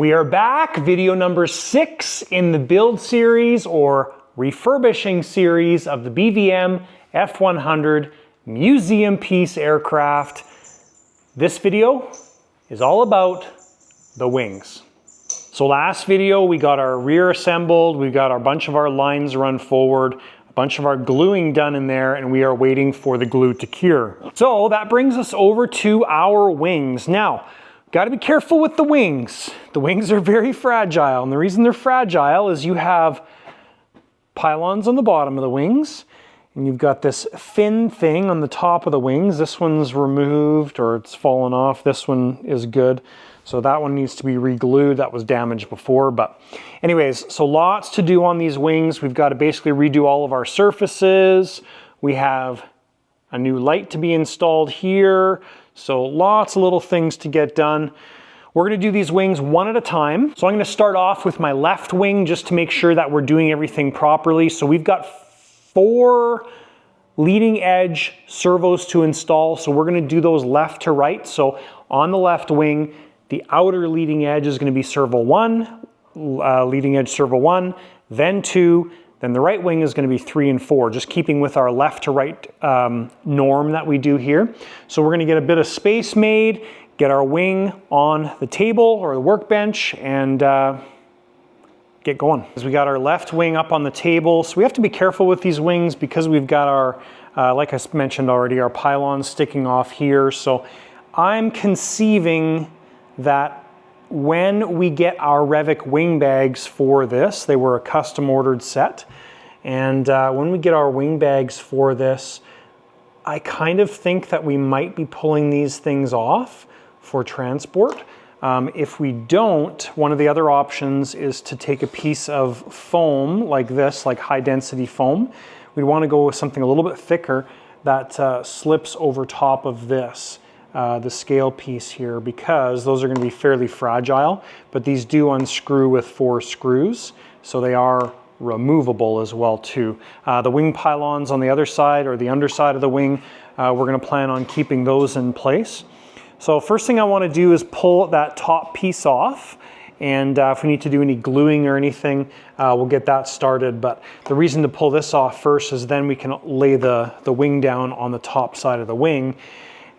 We are back, video number 6 in the build series or refurbishing series of the BVM F-100 museum piece aircraft. This video is all about the wings. So last video we got our rear assembled, we got a bunch of our lines run forward, a bunch of our gluing done in there, and we are waiting for the glue to cure. So that brings us over to our wings. Now, got to be careful with the wings. The wings are very fragile, and the reason they're fragile is you have pylons on the bottom of the wings, and you've got this fin thing on the top of the wings. This one's removed or it's fallen off. This one is good. So that one needs to be re-glued. That was damaged before, but anyways, so lots to do on these wings. We've got to basically redo all of our surfaces. We have a new light to be installed here. So lots of little things to get done. We're going to do these wings one at a time. So I'm going to start off with my left wing just to make sure that we're doing everything properly. So we've got 4 leading edge servos to install. So we're going to do those left to right. So on the left wing, the outer leading edge is going to be servo 1, leading edge servo 1, then 2, then the right wing is going to be 3 and 4, just keeping with our left to right norm that we do here. So we're going to get a bit of space made, get our wing on the table or the workbench, and get going. As we got our left wing up on the table, so we have to be careful with these wings because we've got our, like I mentioned already, our pylons sticking off here. So I'm conceiving that when we get our Revit wing bags for this, they were a custom ordered set, and when we get our wing bags for this, I kind of think that we might be pulling these things off for transport. If we don't, one of the other options is to take a piece of foam like this, like high density foam. We'd want to go with something a little bit thicker that slips over top of this. The scale piece here, because those are going to be fairly fragile, but these do unscrew with 4 screws, so they are removable as well too. The wing pylons on the other side or the underside of the wing, we're going to plan on keeping those in place. So first thing I want to do is pull that top piece off, and if we need to do any gluing or anything, we'll get that started. But the reason to pull this off first is then we can lay the wing down on the top side of the wing,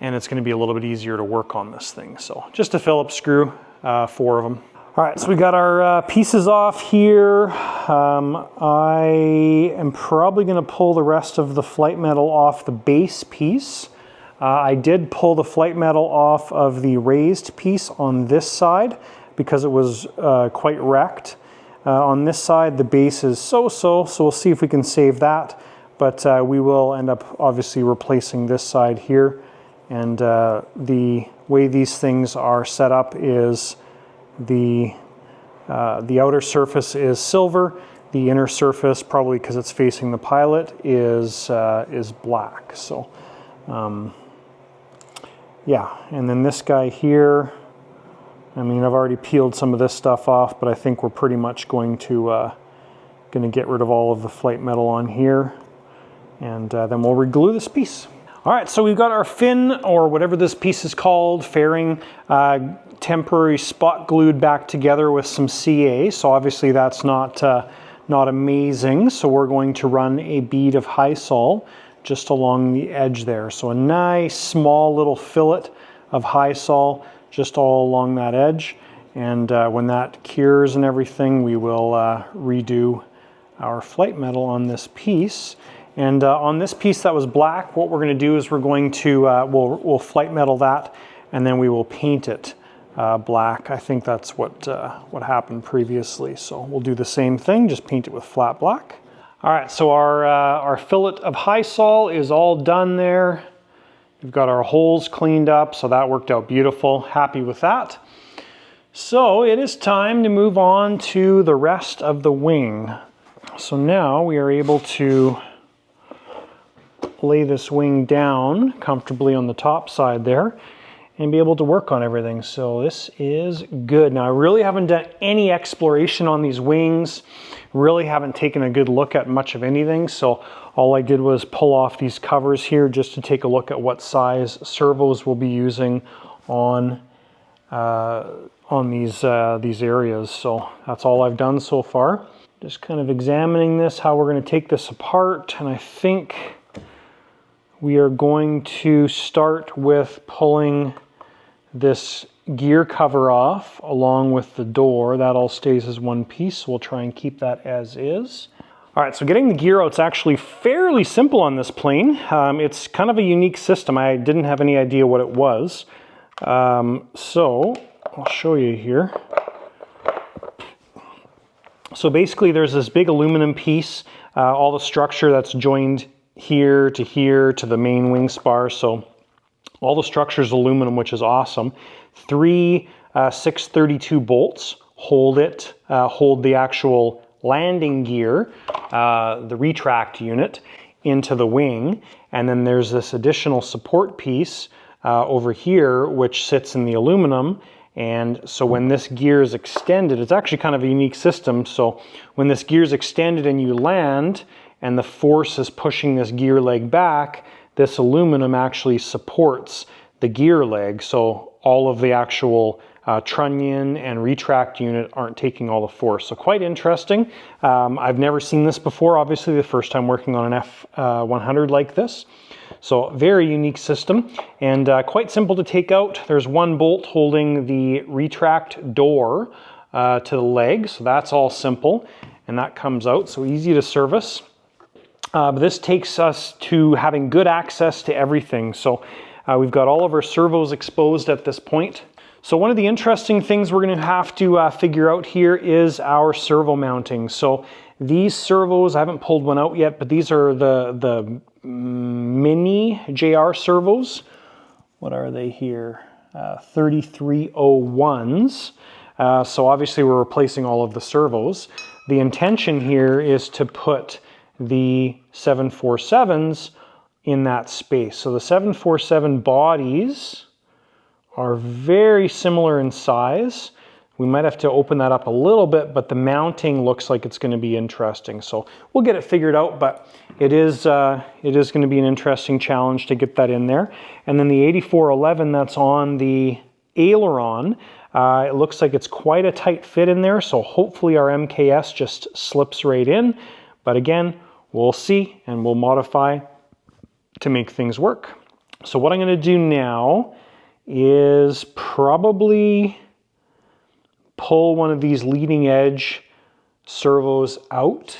and it's going to be a little bit easier to work on this thing. So just a Phillips screw, 4 of them. All right, so we got our pieces off here. I am probably going to pull the rest of the flight metal off the base piece. I did pull the flight metal off of the raised piece on this side because it was quite wrecked. On this side, the base is so we'll see if we can save that. But we will end up obviously replacing this side here. And the way these things are set up is the outer surface is silver. The inner surface, probably because it's facing the pilot, is black. So yeah, and then this guy here, I mean, I've already peeled some of this stuff off, but I think we're pretty much going to get rid of all of the flight metal on here, and then we'll re-glue this piece. All right, so we've got our fin, or whatever this piece is called, fairing, temporary spot glued back together with some CA. So obviously that's not amazing. So we're going to run a bead of high sol just along the edge there. So a nice small little fillet of high sol just all along that edge. And when that cures and everything, we will redo our flight metal on this piece. And on this piece that was black, what we're going to do is we're going to, we'll flight metal that, and then we will paint it black. I think that's what happened previously. So we'll do the same thing, just paint it with flat black. All right, so our fillet of high sol is all done there. We've got our holes cleaned up, so that worked out beautiful. Happy with that. So it is time to move on to the rest of the wing. So now we are able to lay this wing down comfortably on the top side there and be able to work on everything. So this is good. Now I really haven't done any exploration on these wings, really haven't taken a good look at much of anything. So all I did was pull off these covers here just to take a look at what size servos we'll be using on on these areas. So that's all I've done so far. Just kind of examining this, how we're going to take this apart, and I think we are going to start with pulling this gear cover off along with the door. That all stays as one piece, so we'll try and keep that as is. All right, so getting the gear out is actually fairly simple on this plane. It's kind of a unique system. I didn't have any idea what it was. So I'll show you here. So basically there's this big aluminum piece, all the structure that's joined here to the main wing spar. So all the structure is aluminum, which is awesome. 3 632 bolts hold the actual landing gear, the retract unit, into the wing. And then there's this additional support piece over here, which sits in the aluminum. And so when this gear is extended, it's actually kind of a unique system. So when this gear is extended and you land, and the force is pushing this gear leg back, this aluminum actually supports the gear leg. So all of the actual trunnion and retract unit aren't taking all the force. So quite interesting. I've never seen this before, obviously the first time working on an F-100 like this. So very unique system, and quite simple to take out. There's one bolt holding the retract door to the leg, so that's all simple, and that comes out, so easy to service. But this takes us to having good access to everything. So we've got all of our servos exposed at this point. So one of the interesting things we're going to have to figure out here is our servo mounting. So these servos, I haven't pulled one out yet, but these are the mini JR servos. What are they here? 3301s. So obviously we're replacing all of the servos. The intention here is to put the 747s in that space. So the 747 bodies are very similar in size. We might have to open that up a little bit, but the mounting looks like it's going to be interesting. So we'll get it figured out, but it is going to be an interesting challenge to get that in there. And then the 8411 that's on the aileron, it looks like it's quite a tight fit in there, so hopefully our MKS just slips right in. But again, we'll see, and we'll modify to make things work. So what I'm going to do now is probably pull one of these leading edge servos out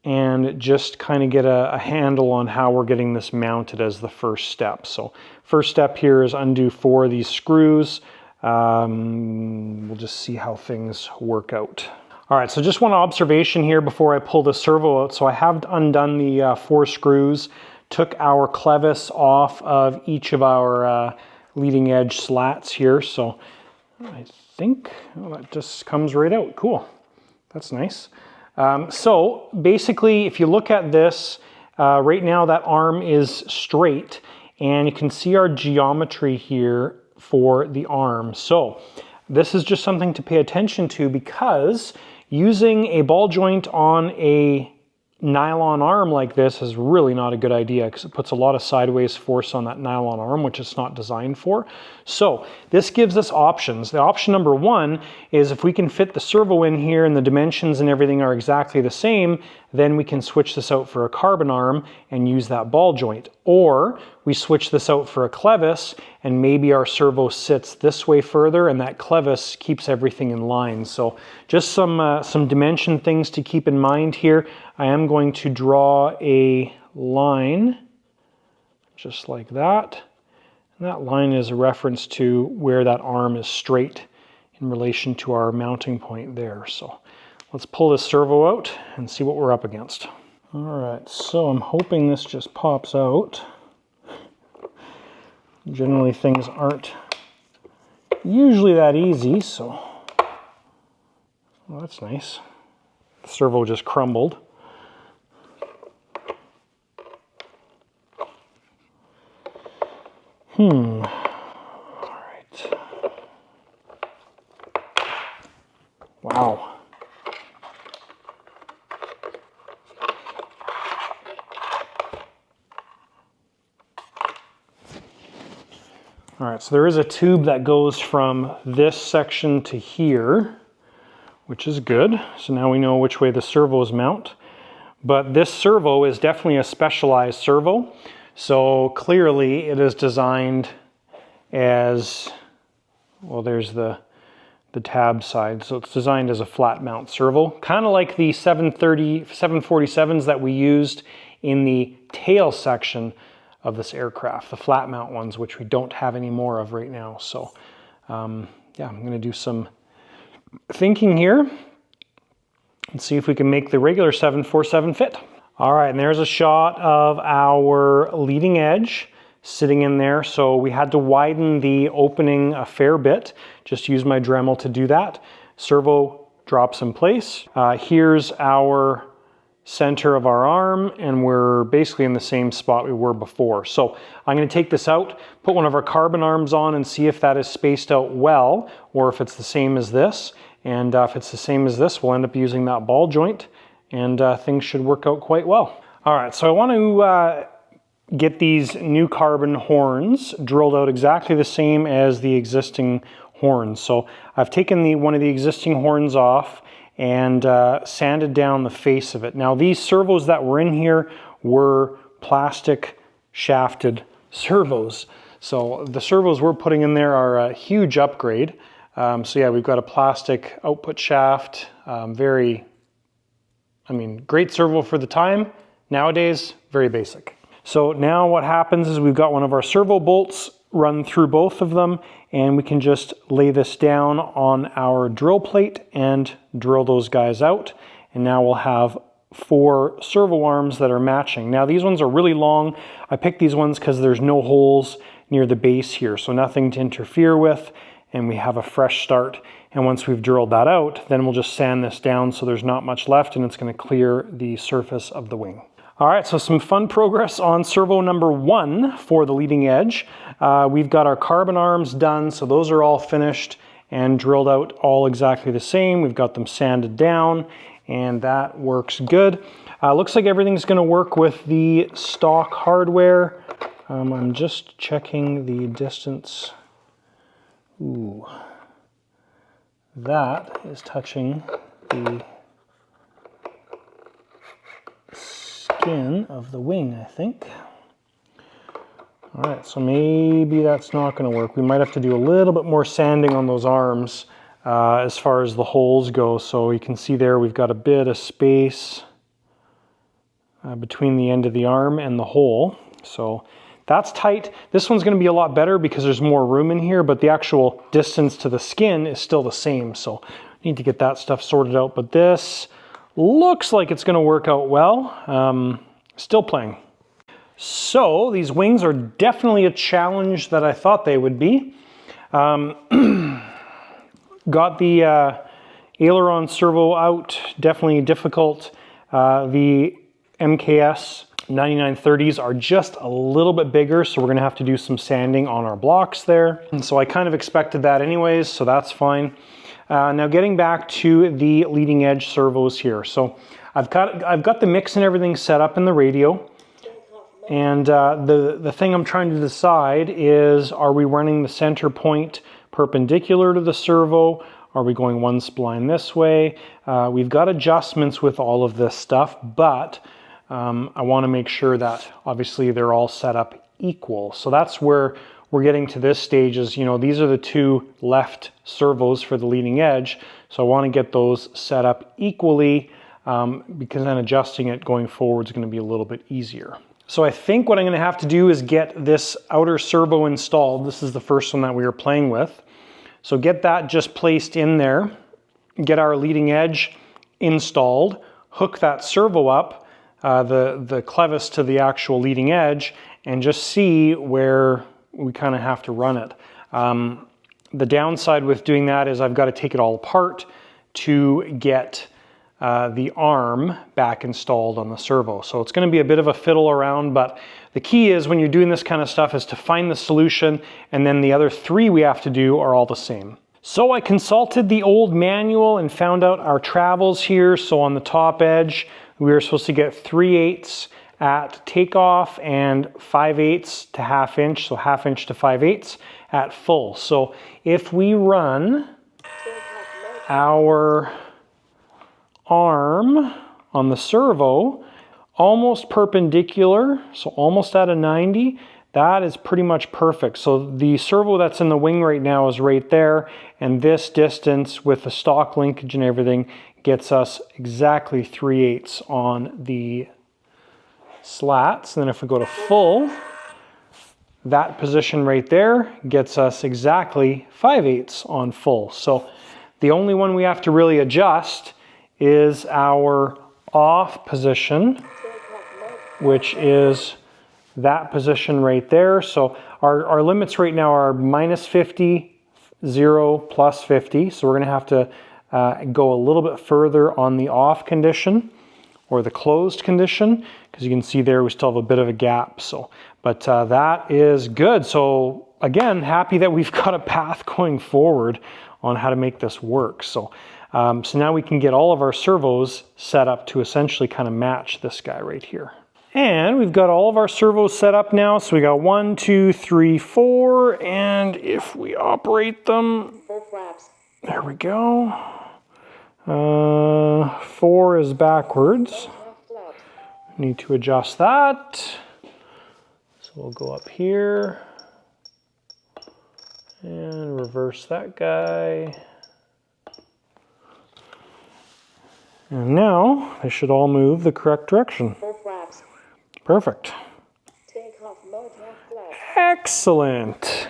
and just kind of get a handle on how we're getting this mounted as the first step. So first step here is undo 4 of these screws. We'll just see how things work out. All right, so just one observation here before I pull the servo out. So I have undone the 4 screws, took our clevis off of each of our leading edge slats here. So I think that just comes right out. Cool, that's nice. So basically, if you look at this, right now that arm is straight, and you can see our geometry here for the arm. So this is just something to pay attention to, because using a ball joint on a nylon arm like this is really not a good idea, because it puts a lot of sideways force on that nylon arm, which it's not designed for. So this gives us options. The option number 1 is if we can fit the servo in here and the dimensions and everything are exactly the same, then we can switch this out for a carbon arm and use that ball joint. Or we switch this out for a clevis, and maybe our servo sits this way further and that clevis keeps everything in line. So just some dimension things to keep in mind here. I am going to draw a line just like that. And that line is a reference to where that arm is straight in relation to our mounting point there. So let's pull this servo out and see what we're up against. All right, so I'm hoping this just pops out. Generally things aren't usually that easy, so well, that's nice. The servo just crumbled. All right. Wow. All right, so there is a tube that goes from this section to here, which is good. So now we know which way the servos mount. But this servo is definitely a specialized servo. So clearly it is designed as, well, there's the tab side. So it's designed as a flat mount servo, kind of like the 747s that we used in the tail section of this aircraft, the flat mount ones, which we don't have any more of right now. So yeah, I'm going to do some thinking here and see if we can make the regular 747 fit. All right, and there's a shot of our leading edge sitting in there. So we had to widen the opening a fair bit. Just use my Dremel to do that. Servo drops in place. Here's our center of our arm, and we're basically in the same spot we were before. So I'm going to take this out, put one of our carbon arms on, and see if that is spaced out well, or if it's the same as this. And if it's the same as this, we'll end up using that ball joint, and things should work out quite well. All right, so I want to get these new carbon horns drilled out exactly the same as the existing horns. So I've taken one of the existing horns off and sanded down the face of it. Now these servos that were in here were plastic shafted servos. So the servos we're putting in there are a huge upgrade. So yeah, we've got a plastic output shaft, great servo for the time. Nowadays, very basic. So now what happens is we've got one of our servo bolts run through both of them, and we can just lay this down on our drill plate and drill those guys out. And now we'll have 4 servo arms that are matching. Now these ones are really long. I picked these ones because there's no holes near the base here, so nothing to interfere with, and we have a fresh start. And once we've drilled that out, then we'll just sand this down so there's not much left, and it's going to clear the surface of the wing. All right, so some fun progress on servo number 1 for the leading edge. We've got our carbon arms done, so those are all finished and drilled out all exactly the same. We've got them sanded down, and that works good. Looks like everything's gonna work with the stock hardware. I'm just checking the distance. Ooh, that is touching the skin of the wing, I think. All right, so maybe that's not going to work. We might have to do a little bit more sanding on those arms as far as the holes go. So you can see there we've got a bit of space between the end of the arm and the hole. So that's tight. This one's going to be a lot better because there's more room in here, but the actual distance to the skin is still the same. So I need to get that stuff sorted out. But this looks like it's going to work out well. Still playing. So these wings are definitely a challenge that I thought they would be. Got the aileron servo out, definitely difficult. The MKS 9930s are just a little bit bigger, so we're going to have to do some sanding on our blocks there. And so I kind of expected that anyways, so that's fine. Now getting back to the leading edge servos here. So I've got the mix and everything set up in the radio. And the thing I'm trying to decide is, are we running the center point perpendicular to the servo? Are we going one spline this way? We've got adjustments with all of this stuff, but I want to make sure that obviously they're all set up equal. So that's where we're getting to this stage is, you know, these are the 2 left servos for the leading edge. So I want to get those set up equally because then adjusting it going forward is going to be a little bit easier. So I think what I'm going to have to do is get this outer servo installed. This is the first one that we were playing with. So get that just placed in there, get our leading edge installed, hook that servo up, the clevis to the actual leading edge, and just see where we kind of have to run it. The downside with doing that is I've got to take it all apart to get the arm back installed on the servo. So it's going to be a bit of a fiddle around, but the key is when you're doing this kind of stuff is to find the solution, and then the other 3 we have to do are all the same. So I consulted the old manual and found out our travels here. So on the top edge, we were supposed to get 3/8 at takeoff and 5/8 to 1/2 inch, so 1/2 inch to 5/8. at full. So if we run our arm on the servo almost perpendicular, so almost at a 90, that is pretty much perfect. So the servo that's in the wing right now is right there, and this distance with the stock linkage and everything gets us exactly 3/8 on the slats. And then if we go to full, that position right there gets us exactly 5/8 on full. So the only one we have to really adjust is our off position, which is that position right there. So our limits right now are -50, 0, +50. So we're going to have to go a little bit further on the off condition or the closed condition, because you can see there we still have a bit of a gap. So, but that is good. So again, happy that we've got a path going forward on how to make this work. So, so now we can get all of our servos set up to essentially kind of match this guy right here. And we've got all of our servos set up now. So we got 1, 2, 3, 4, and if we operate them, there we go. 4 is backwards. Need to adjust that. So we'll go up here and reverse that guy. And now they should all move the correct direction. Perfect. Excellent.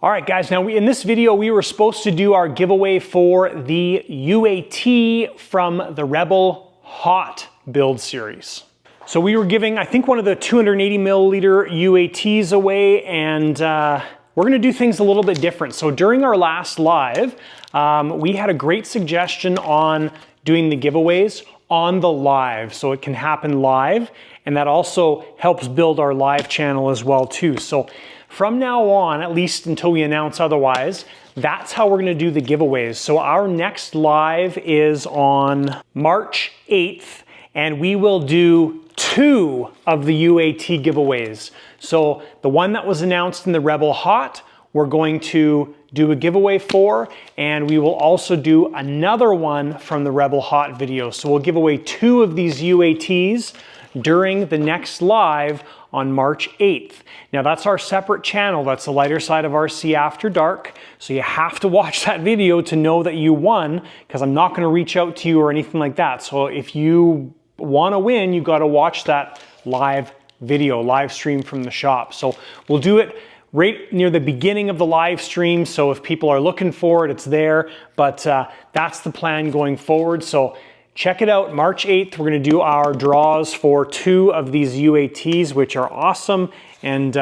All right, guys, now in this video, we were supposed to do our giveaway for the UAT from the Rebel Hot build series. So we were giving, I think, one of the 280 milliliter UATs away, and we're gonna do things a little bit different. So during our last live, we had a great suggestion on doing the giveaways on the live, so it can happen live, and that also helps build our live channel as well too. So from now on, at least until we announce otherwise, that's how we're gonna do the giveaways. So our next live is on March 8th, and we will do 2 of the UAT giveaways. So the one that was announced in the Rebel Hot, we're going to do a giveaway for, and we will also do another one from the Rebel Hot video. So we'll give away 2 of these UATs during the next live on March 8th. Now that's our separate channel. That's the Lighter Side of RC After Dark. So you have to watch that video to know that you won, because I'm not gonna reach out to you or anything like that. So if you wanna win, you gotta watch that live video, live stream from the shop. So we'll do it right near the beginning of the live stream. So if people are looking for it, it's there, but that's the plan going forward. So check it out, March 8th, we're gonna do our draws for 2 of these UATs, which are awesome, and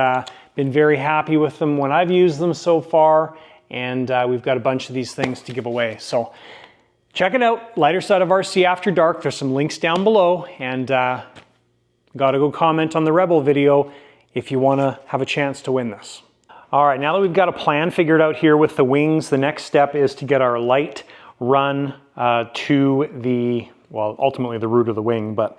been very happy with them when I've used them so far, and we've got a bunch of these things to give away. So check it out, Lighter Side of RC After Dark. There's some links down below, and gotta go comment on the Rebel video if you wanna have a chance to win this. All right, now that we've got a plan figured out here with the wings, the next step is to get our light run to the, well, ultimately the root of the wing, but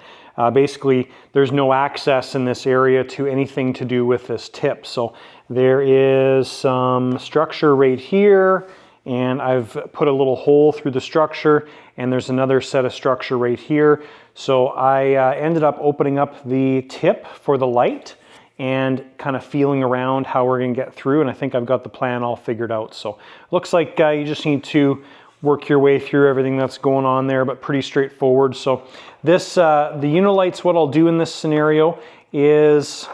basically there's no access in this area to anything to do with this tip. So there is some structure right here, and I've put a little hole through the structure, and there's another set of structure right here. So I ended up opening up the tip for the light and kind of feeling around how we're gonna get through, and I think I've got the plan all figured out. So looks like you just need to work your way through everything that's going on there, but pretty straightforward. So this, the Unilights, what I'll do in this scenario is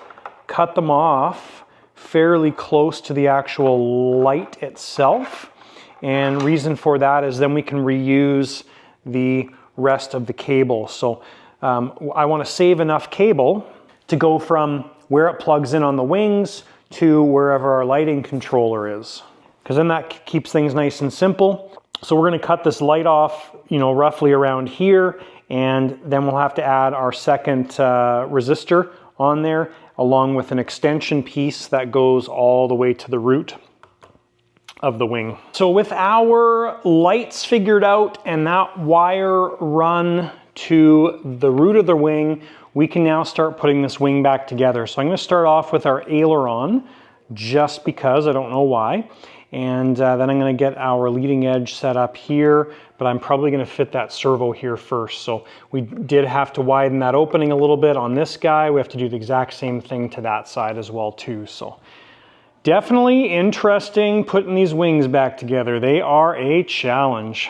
cut them off fairly close to the actual light itself. And reason for that is then we can reuse the rest of the cable. So I wanna save enough cable to go from where it plugs in on the wings to wherever our lighting controller is, because then that keeps things nice and simple. So we're gonna cut this light off, you know, roughly around here, and then we'll have to add our second resistor on there, along with an extension piece that goes all the way to the root of the wing. So with our lights figured out and that wire run to the root of the wing, we can now start putting this wing back together. So I'm gonna start off with our aileron just because, I don't know why. And then I'm going to get our leading edge set up here, but I'm probably going to fit that servo here first. So we did have to widen that opening a little bit on this guy. We have to do the exact same thing to that side as well too. So definitely interesting putting these wings back together. They are a challenge.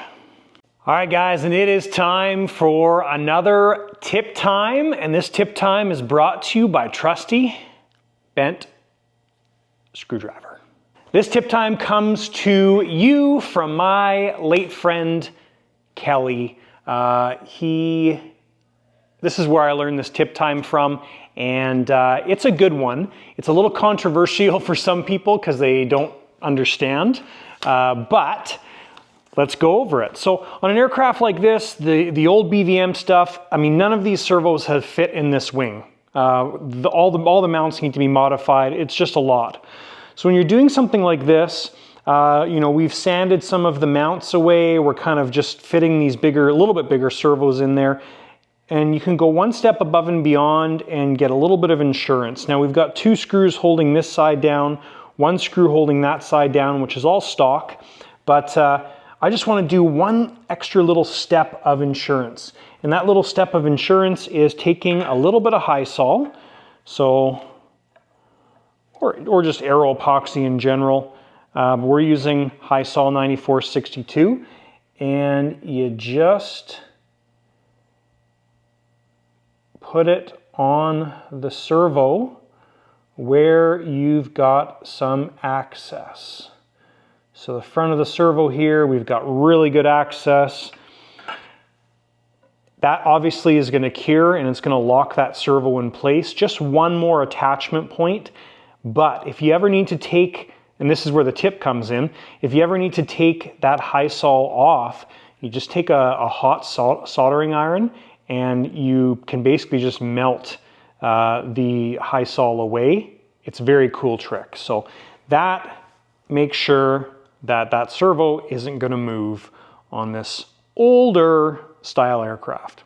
All right guys, and it is time for another tip time. And this tip time is brought to you by trusty bent screwdriver. This tip time comes to you from my late friend, Kelly. This is where I learned this tip time from, and it's a good one. It's a little controversial for some people because they don't understand, but let's go over it. So on an aircraft like this, the old BVM stuff, I mean, none of these servos have fit in this wing. All the mounts need to be modified. It's just a lot. So when you're doing something like this, you know, we've sanded some of the mounts away. We're kind of just fitting these bigger, a little bit bigger servos in there. And you can go one step above and beyond and get a little bit of insurance. Now we've got 2 screws holding this side down, 1 screw holding that side down, which is all stock. But I just want to do one extra little step of insurance. And that little step of insurance is taking a little bit of high sol. So or just aero epoxy in general. We're using high sol 9462, and you just put it on the servo where you've got some access. So the front of the servo here, we've got really good access. That obviously is going to cure, and it's going to lock that servo in place. Just one more attachment point. But if you ever need to take, and this is where the tip comes in, if you ever need to take that high sol off, you just take a hot soldering iron and you can basically just melt the high sol away. It's a very cool trick. So that makes sure that that servo isn't going to move on this older style aircraft.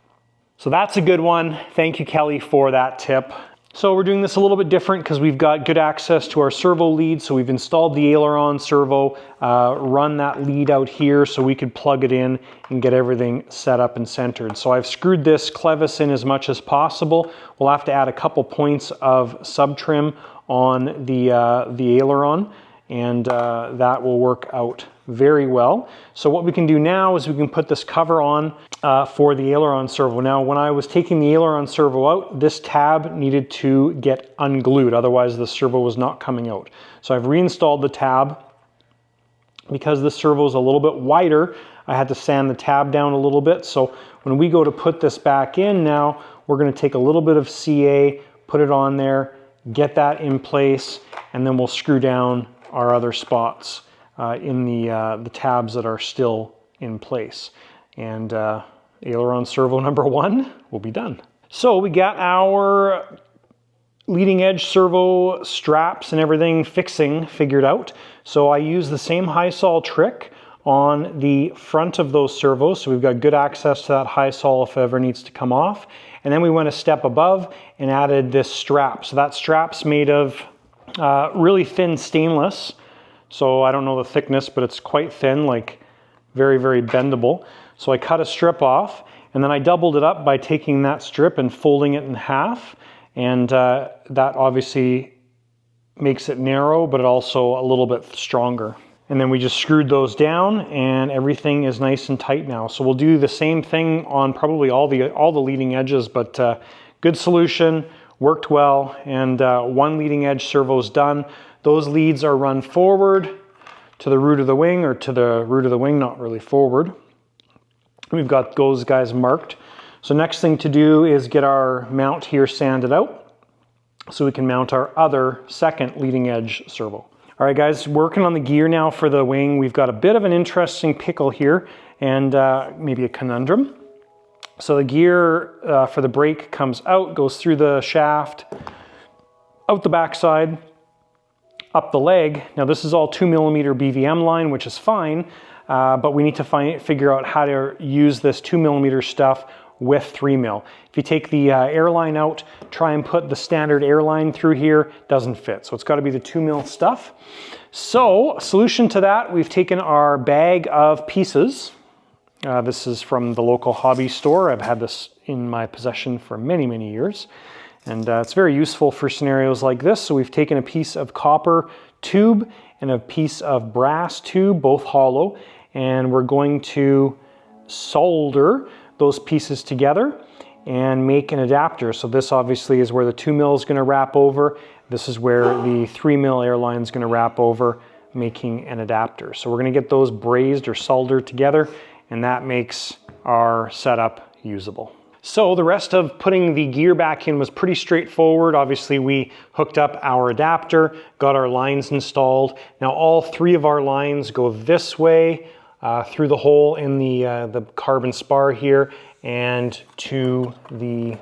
So that's a good one. Thank you, Kelly, for that tip. So we're doing this a little bit different because we've got good access to our servo lead. So we've installed the aileron servo, run that lead out here so we could plug it in and get everything set up and centered. So I've screwed this clevis in as much as possible. We'll have to add a couple points of sub trim on the aileron, and that will work out very well. So what we can do now is we can put this cover on for the aileron servo. Now, when I was taking the aileron servo out, this tab needed to get unglued, otherwise the servo was not coming out. So I've reinstalled the tab. Because the servo is a little bit wider, I had to sand the tab down a little bit. So when we go to put this back in now, we're going to take a little bit of CA, put it on there, get that in place, and then we'll screw down our other spots in the tabs that are still in place. And aileron servo number 1 will be done. So we got our leading edge servo straps and everything figured out. So I use the same high sol trick on the front of those servos. So we've got good access to that high sol if it ever needs to come off. And then we went a step above and added this strap. So that strap's made of really thin stainless. So I don't know the thickness, but it's quite thin, like very, very bendable. So I cut a strip off, and then I doubled it up by taking that strip and folding it in half. And that obviously makes it narrow, but also a little bit stronger. And then we just screwed those down, and everything is nice and tight now. So we'll do the same thing on probably all the leading edges, but good solution, worked well, and one leading edge servo is done. Those leads are run forward to the root of the wing, or to the root of the wing, not really forward. We've got those guys marked. So next thing to do is get our mount here sanded out so we can mount our other second leading edge servo. All right guys, working on the gear now for the wing. We've got a bit of an interesting pickle here, and maybe a conundrum. So the gear for the brake comes out, goes through the shaft, out the backside, up the leg. Now this is all 2mm BVM line, which is fine, but we need to figure out how to use this 2mm stuff with 3 mil. If you take the airline out, try and put the standard airline through here, doesn't fit. So it's got to be the 2 mil stuff. So solution to that, we've taken our bag of pieces. This is from the local hobby store. I've had this in my possession for many, many years. And it's very useful for scenarios like this. So we've taken a piece of copper tube and a piece of brass tube, both hollow, and we're going to solder those pieces together and make an adapter. So this obviously is where the 2 mil is going to wrap over. This is where the 3 mil airline is going to wrap over, making an adapter. So we're going to get those brazed or soldered together, and that makes our setup usable. So the rest of putting the gear back in was pretty straightforward. Obviously we hooked up our adapter, got our lines installed. Now all 3 of our lines go this way, through the hole in the carbon spar here and to the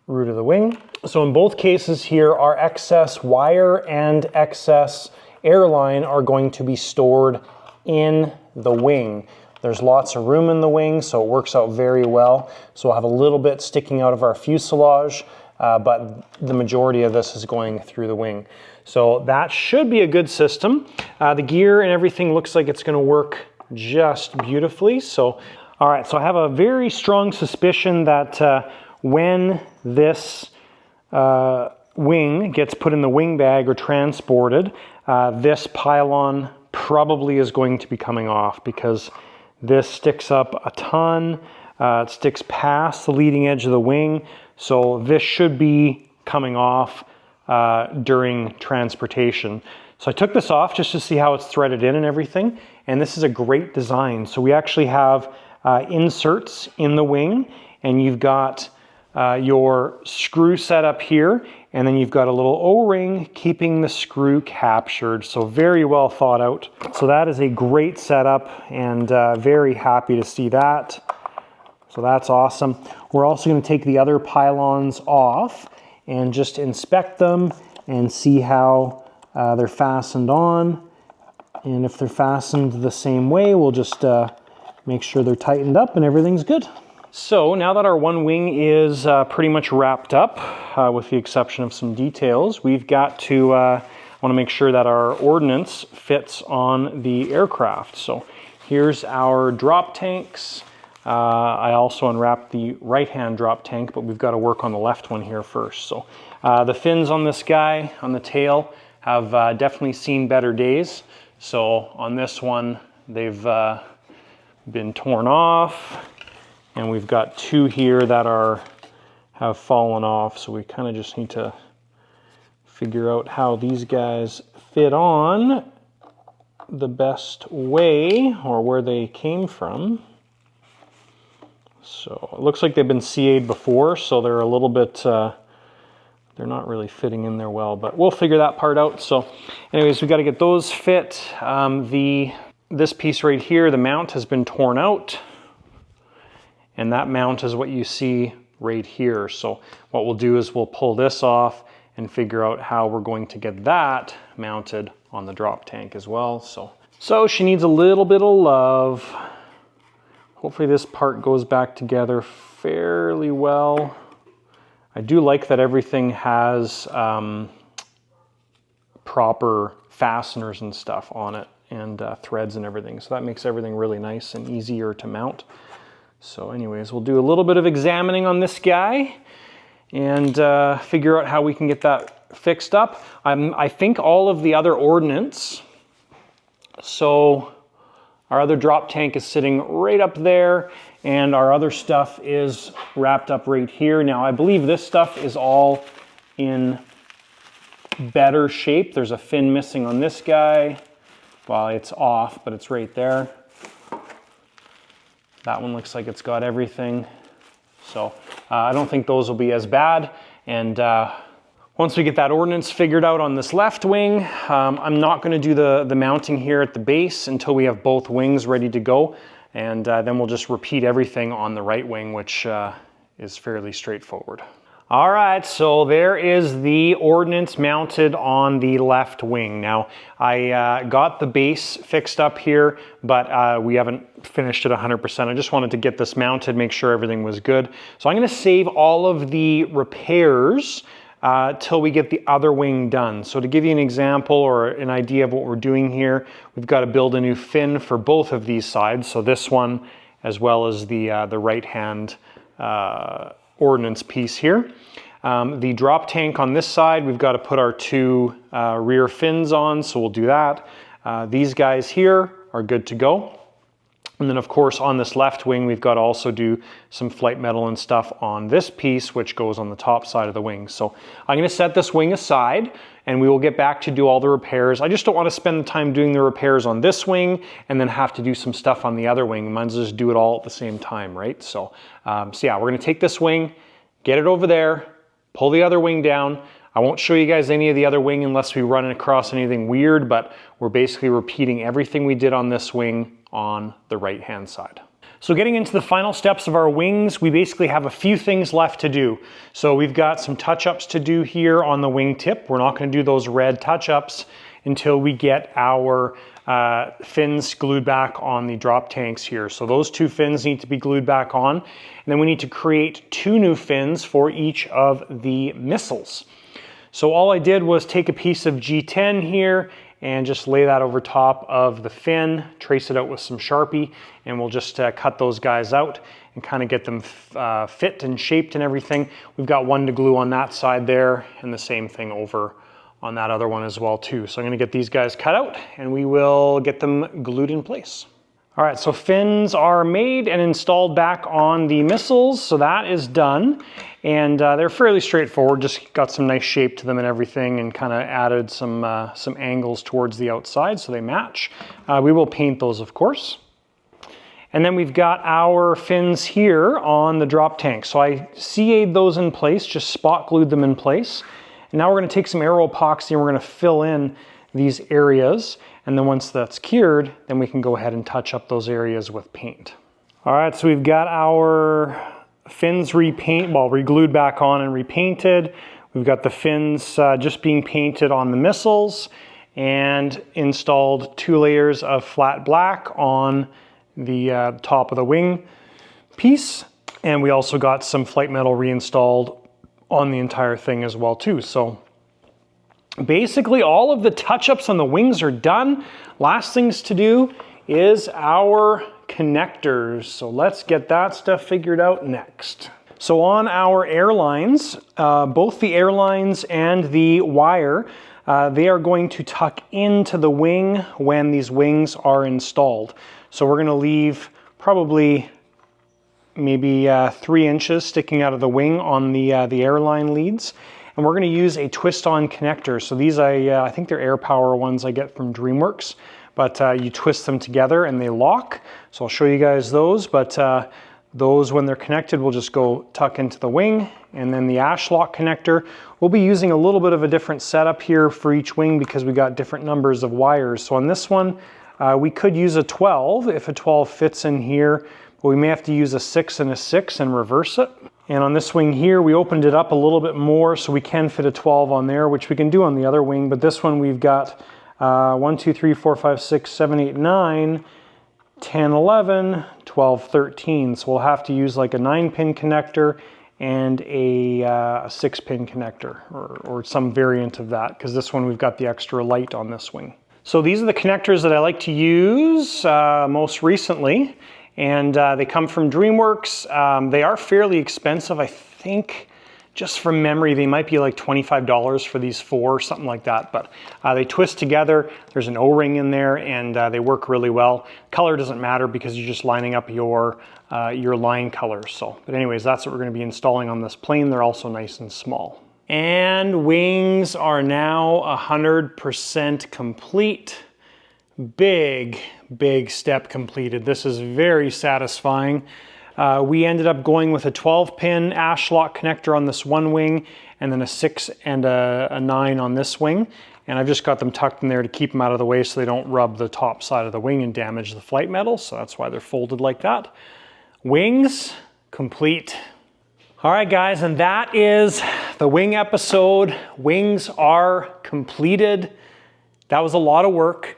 root of the wing. So in both cases here, our excess wire and excess airline are going to be stored in the wing. There's lots of room in the wing, so it works out very well. So we'll have a little bit sticking out of our fuselage, but the majority of this is going through the wing. So that should be a good system. The gear and everything looks like it's going to work just beautifully. So, all right, so I have a very strong suspicion that when this wing gets put in the wing bag or transported, this pylon probably is going to be coming off because this sticks up a ton. It sticks past the leading edge of the wing. So this should be coming off during transportation. So I took this off just to see how it's threaded in and everything. And this is a great design. So we actually have inserts in the wing, and you've got your screw set up here, and then you've got a little O-ring keeping the screw captured. So very well thought out. So that is a great setup, and very happy to see that. So that's awesome. We're also going to take the other pylons off and just inspect them and see how they're fastened on. And if they're fastened the same way, we'll just make sure they're tightened up and everything's good. So now that our one wing is pretty much wrapped up, with the exception of some details, we've got to want to make sure that our ordnance fits on the aircraft. So here's our drop tanks. I also unwrapped the right-hand drop tank, but we've got to work on the left one here first. So the fins on this guy, on the tail, have definitely seen better days. So on this one, they've been torn off, and we've got 2 here that have fallen off. So we kind of just need to figure out how these guys fit on the best way, or where they came from. So it looks like they've been CA'd before, so they're a little bit, they're not really fitting in there well, but we'll figure that part out. So anyways, we got to get those fit. This piece right here, the mount has been torn out, and that mount is what you see right here. So what we'll do is we'll pull this off and figure out how we're going to get that mounted on the drop tank as well. So she needs a little bit of love. Hopefully this part goes back together fairly well. I do like that everything has proper fasteners and stuff on it, and threads and everything. So that makes everything really nice and easier to mount. So anyways, we'll do a little bit of examining on this guy and figure out how we can get that fixed up. I think all of the other ordnance, so our other drop tank is sitting right up there, and our other stuff is wrapped up right here. Now, I believe this stuff is all in better shape. There's a fin missing on this guy. Well, it's off, but it's right there. That one looks like it's got everything. So I don't think those will be as bad. And once we get that ordnance figured out on this left wing, I'm not going to do the mounting here at the base until we have both wings ready to go. And then we'll just repeat everything on the right wing, which is fairly straightforward. All right, so there is the Ordnance mounted on the left wing. Now, I got the base fixed up here, but we haven't finished it 100%. I just wanted to get this mounted, make sure everything was good. So I'm gonna save all of the repairs till we get the other wing done. So to give you an example or an idea of what we're doing here, we've got to build a new fin for both of these sides. So this one, as well as the right-hand Ordnance piece here. The drop tank on this side, we've got to put our two rear fins on, so we'll do that. These guys here are good to go. And then of course on this left wing, we've got to also do some flight metal and stuff on this piece, which goes on the top side of the wing. So I'm going to set this wing aside and we will get back to do all the repairs. I just don't want to spend the time doing the repairs on this wing and then have to do some stuff on the other wing. Might as well just do it all at the same time, right? So yeah, we're going to take this wing, get it over there, pull the other wing down. I won't show you guys any of the other wing unless we run across anything weird, but we're basically repeating everything we did on this wing on the right-hand side. So getting into the final steps of our wings, we basically have a few things left to do. So we've got some touch-ups to do here on the wing tip. We're not going to do those red touch-ups until we get our fins glued back on the drop tanks here. So those two fins need to be glued back on. And then we need to create two new fins for each of the missiles. So all I did was take a piece of G10 here and just lay that over top of the fin, trace it out with some Sharpie, and we'll just cut those guys out and kind of get them fit and shaped and everything. We've got one to glue on that side there and the same thing over on that other one as well too. So I'm gonna get these guys cut out and we will get them glued in place. All right, so fins are made and installed back on the missiles, so that is done. And they're fairly straightforward, just got some nice shape to them and everything and kind of added some angles towards the outside so they match. We will paint those, of course. And then we've got our fins here on the drop tank. So I CA'd those in place, just spot glued them in place. And now we're gonna take some aero epoxy and we're gonna fill in these areas. And then once that's cured, then we can go ahead and touch up those areas with paint. All right, so we've got our fins re-glued back on and repainted. We've got the fins just being painted on the missiles and installed 2 layers of flat black on the top of the wing piece. And we also got some flight metal reinstalled on the entire thing as well too. So basically all of the touch-ups on the wings are done. Last things to do is our connectors. So let's get that stuff figured out next. So on our airlines, both the airlines and the wire, they are going to tuck into the wing when these wings are installed. So we're gonna leave probably maybe 3 inches sticking out of the wing on the airline leads. And we're gonna use a twist-on connector. So these, I think they're Air Power ones I get from DreamWorks, but you twist them together and they lock. So I'll show you guys those, but those, when they're connected, will just go tuck into the wing. And then the ash lock connector, we'll be using a little bit of a different setup here for each wing because we got different numbers of wires. So on this one, we could use a 12 if a 12 fits in here, but we may have to use a 6 and a 6 and reverse it. And on this wing here, we opened it up a little bit more so we can fit a 12 on there, which we can do on the other wing. But this one we've got 1, 2, 3, 4, 5, 6, 7, 8, 9, 10, 11, 12, 13. So we'll have to use like a 9-pin connector and a 6-pin connector or some variant of that, because this one we've got the extra light on this wing. So these are the connectors that I like to use most recently. And they come from DreamWorks. They are fairly expensive. I think, just from memory, they might be like $25 for these 4, something like that. But they twist together. There's an O-ring in there, and they work really well. Color doesn't matter because you're just lining up your line colors. So, but anyways, that's what we're going to be installing on this plane. They're also nice and small. And wings are now 100% complete. Big step completed. This is very satisfying. We ended up going with a 12-pin ash lock connector on this one wing and then a 6 and a 9 on this wing. And I've just got them tucked in there to keep them out of the way so they don't rub the top side of the wing and damage the flight metal. So that's why they're folded like that. Wings complete. All right, guys, and that is the wing episode. Wings are completed. That was a lot of work.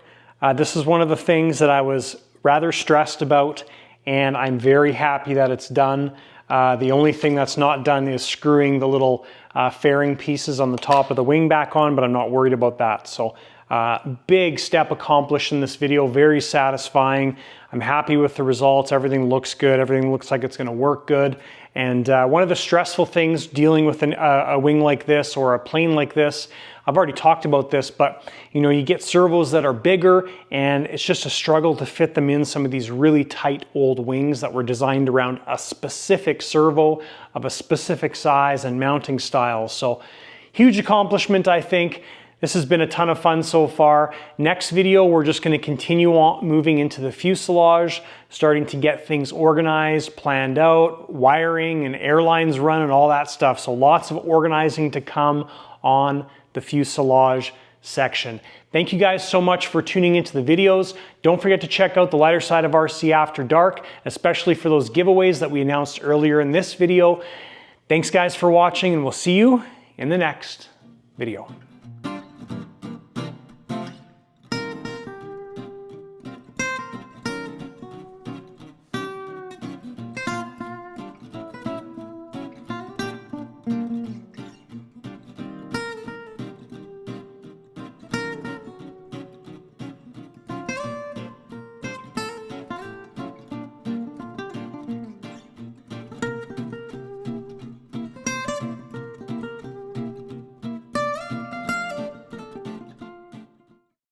This is one of the things that I was rather stressed about, and I'm very happy that it's done. The only thing that's not done is screwing the little fairing pieces on the top of the wing back on, but I'm not worried about that. So big step accomplished in this video, very satisfying. I'm happy with the results. Everything looks good. Everything looks like it's going to work good. And one of the stressful things dealing with a wing like this or a plane like this, I've already talked about this, but you know, you get servos that are bigger and it's just a struggle to fit them in some of these really tight old wings that were designed around a specific servo of a specific size and mounting style. So huge accomplishment, I think. This has been a ton of fun so far. Next video, we're just going to continue on moving into the fuselage, starting to get things organized, planned out, wiring and airlines run and all that stuff. So lots of organizing to come on the fuselage section. Thank you guys so much for tuning into the videos. Don't forget to check out the Lighter Side of RC After Dark, especially for those giveaways that we announced earlier in this video. Thanks guys for watching, and we'll see you in the next video.